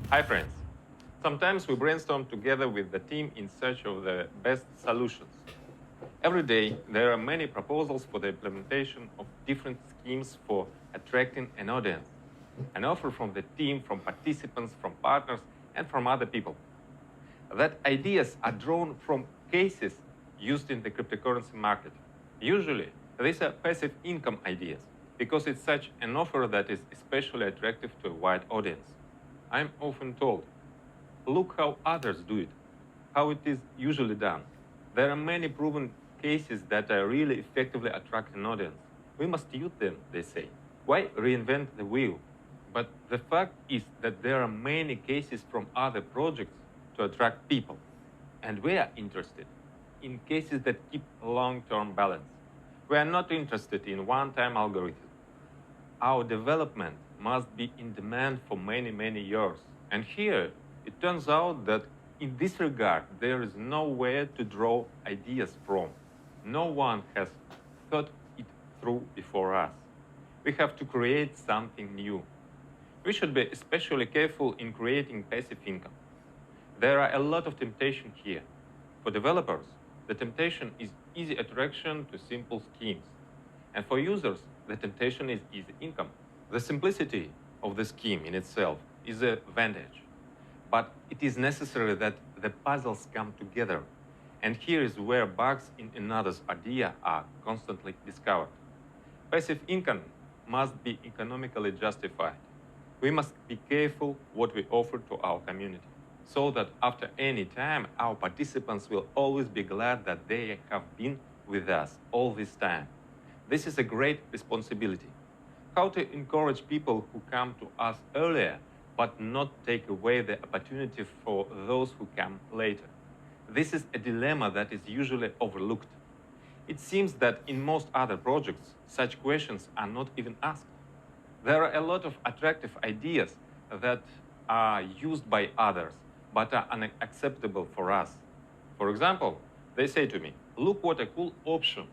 Hi friends. Sometimes we brainstorm together with the team in search of the best solutions. Every day there are many proposals for the implementation of different schemes for attracting an audience. An offer from the team, from participants, from partners, and from other people. That ideas are drawn from cases used in the cryptocurrency market. Usually, these are passive income ideas, because it's such an offer that is especially attractive to a wide audience. I'm often told, look how others do it, how it is usually done. There are many proven cases that really effectively attract an audience. We must use them, they say. Why reinvent the wheel? But the fact is that there are many cases from other projects to attract people. And we are interested in cases that keep long-term balance. We are not interested in one-time algorithm. Our development must be in demand for many, many years. And here, it turns out that in this regard, there is nowhere to draw ideas from. No one has thought it through before us. We have to create something new. We should be especially careful in creating passive income. There are a lot of temptation here. For developers, the temptation is easy attraction to simple schemes. And for users, the temptation is easy income. The simplicity of the scheme in itself is an advantage. But it is necessary that the puzzles come together. And here is where bugs in another's idea are constantly discovered. Passive income must be economically justified. We must be careful what we offer to our community, so that after any time, our participants will always be glad that they have been with us all this time. This is a great responsibility. How to encourage people who come to us earlier, but not take away the opportunity for those who come later. This is a dilemma that is usually overlooked. It seems that in most other projects, such questions are not even asked. There are a lot of attractive ideas that are used by others, but are unacceptable for us. For example, they say to me, look what a cool option.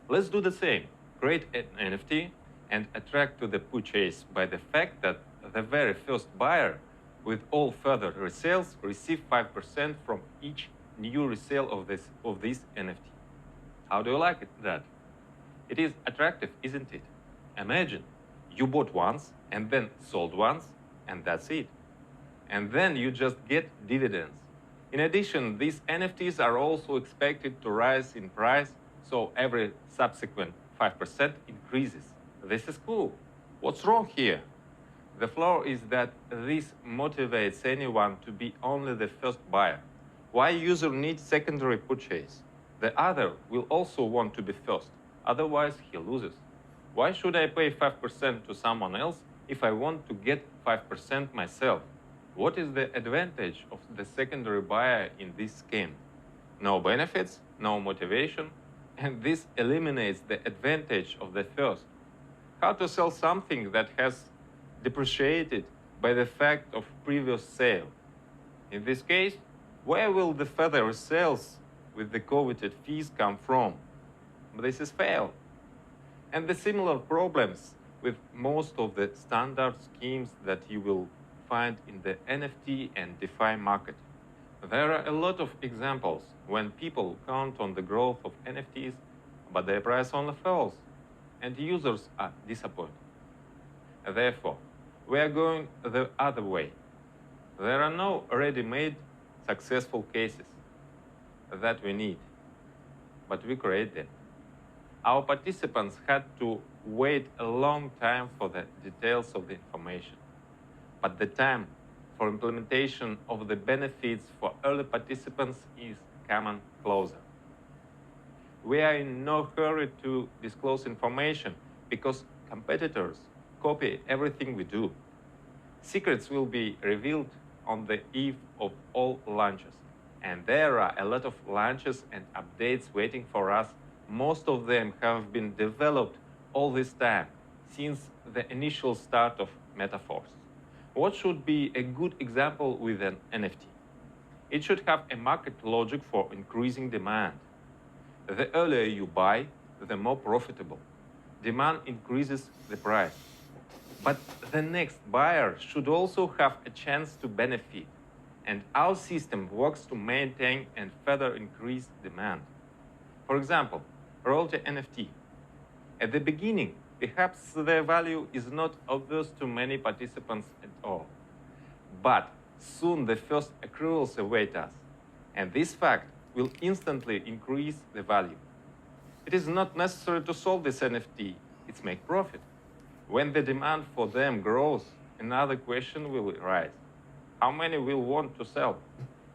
Let's do the same. Create an NFT and attract to the purchase by the fact that the very first buyer with all further resales receive 5% from each new resale of this NFT. How do you like that? It is attractive, isn't it? Imagine you bought once and then sold once, and that's it. And then you just get dividends. In addition, these NFTs are also expected to rise in price, so every subsequent 5% increases. This is cool. What's wrong here? The flaw is that this motivates anyone to be only the first buyer. Why user needs secondary purchase? The other will also want to be first, otherwise he loses. Why should I pay 5% to someone else if I want to get 5% myself? What is the advantage of the secondary buyer in this scheme? No benefits, no motivation, and this eliminates the advantage of the first. How to sell something that has depreciated by the fact of previous sale? In this case, where will the further sales with the coveted fees come from? This is failed. And the similar problems with most of the standard schemes that you will find in the NFT and DeFi market. There are a lot of examples when people count on the growth of NFTs, but their price only falls, and users are disappointed. Therefore, we are going the other way. There are no ready-made successful cases that we need, but we create them. Our participants had to wait a long time for the details of the information, but the time for implementation of the benefits for early participants is coming closer. We are in no hurry to disclose information because competitors copy everything we do. Secrets will be revealed on the eve of all launches, and there are a lot of launches and updates waiting for us. Most of them have been developed all this time, since the initial start of MetaForce. What should be a good example with an NFT? It should have a market logic for increasing demand. The earlier you buy, the more profitable. Demand increases the price. But the next buyer should also have a chance to benefit. And our system works to maintain and further increase demand. For example, royalty NFT. At the beginning, perhaps their value is not obvious to many participants at all. But soon the first accruals await us, and this fact will instantly increase the value. It is not necessary to solve this NFT, it's make profit. When the demand for them grows, another question will arise. How many will want to sell?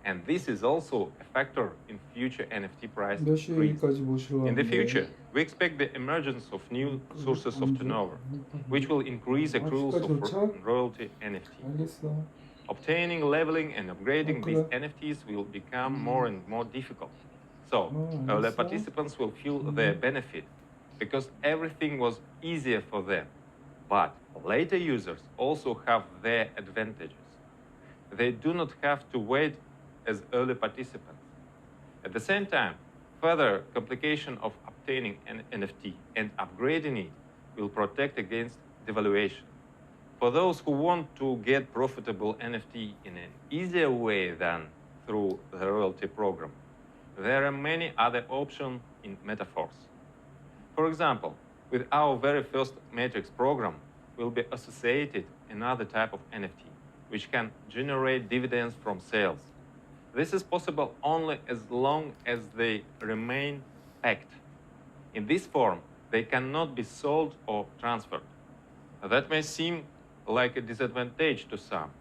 And this is also a factor in future NFT price 몇 increase. 시까지 모시러 In the 왔는데 future, we expect the emergence of new sources of turnover, which will increase accruals of royalty NFT. 알겠어. Obtaining, leveling, and upgrading these NFTs will become more and more difficult. So, early participants will feel their benefit because everything was easier for them. But later users also have their advantages. They do not have to wait as early participants. At the same time, further complication of obtaining an NFT and upgrading it will protect against devaluation. For those who want to get profitable NFT in an easier way than through the royalty program, there are many other options in MetaForce. For example, with our very first Matrix program, will be associated another type of NFT, which can generate dividends from sales. This is possible only as long as they remain packed. In this form, they cannot be sold or transferred. That may seem like a disadvantage to some,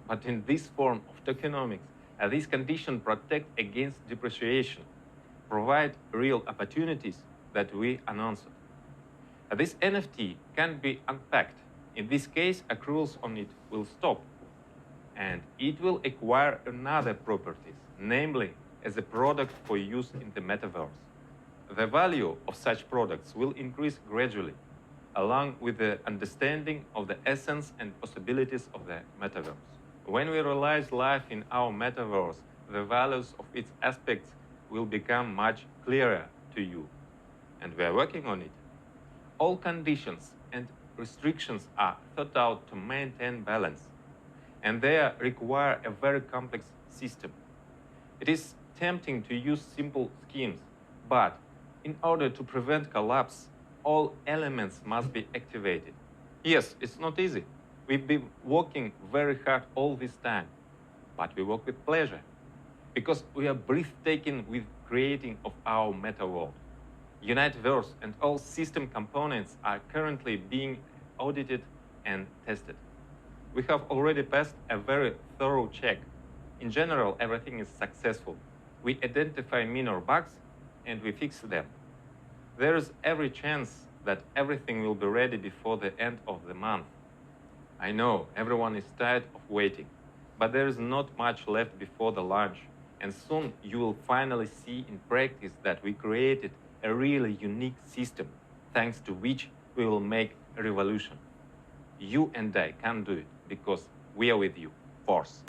but in this form of tokenomics, these conditions protect against depreciation, provide real opportunities that we announced. This NFT can be unpacked. In this case, accruals on it will stop, and it will acquire another properties, namely as a product for use in the metaverse. The value of such products will increase gradually, along with the understanding of the essence and possibilities of the metaverse. When we realize life in our metaverse, the values of its aspects will become much clearer to you, and we are working on it. All conditions and restrictions are thought out to maintain balance, and they require a very complex system. It is tempting to use simple schemes, but in order to prevent collapse, all elements must be activated. Yes, it's not easy. We've been working very hard all this time, but we work with pleasure, because we are breathtaking with creating of our meta world. Uniteverse and all system components are currently being audited and tested. We have already passed a very thorough check. In general, everything is successful. We identify minor bugs and we fix them. There is every chance that everything will be ready before the end of the month. I know everyone is tired of waiting, but there is not much left before the launch, and soon you will finally see in practice that we created a really unique system, thanks to which we will make a revolution. You and I can do it because we are with you, Force.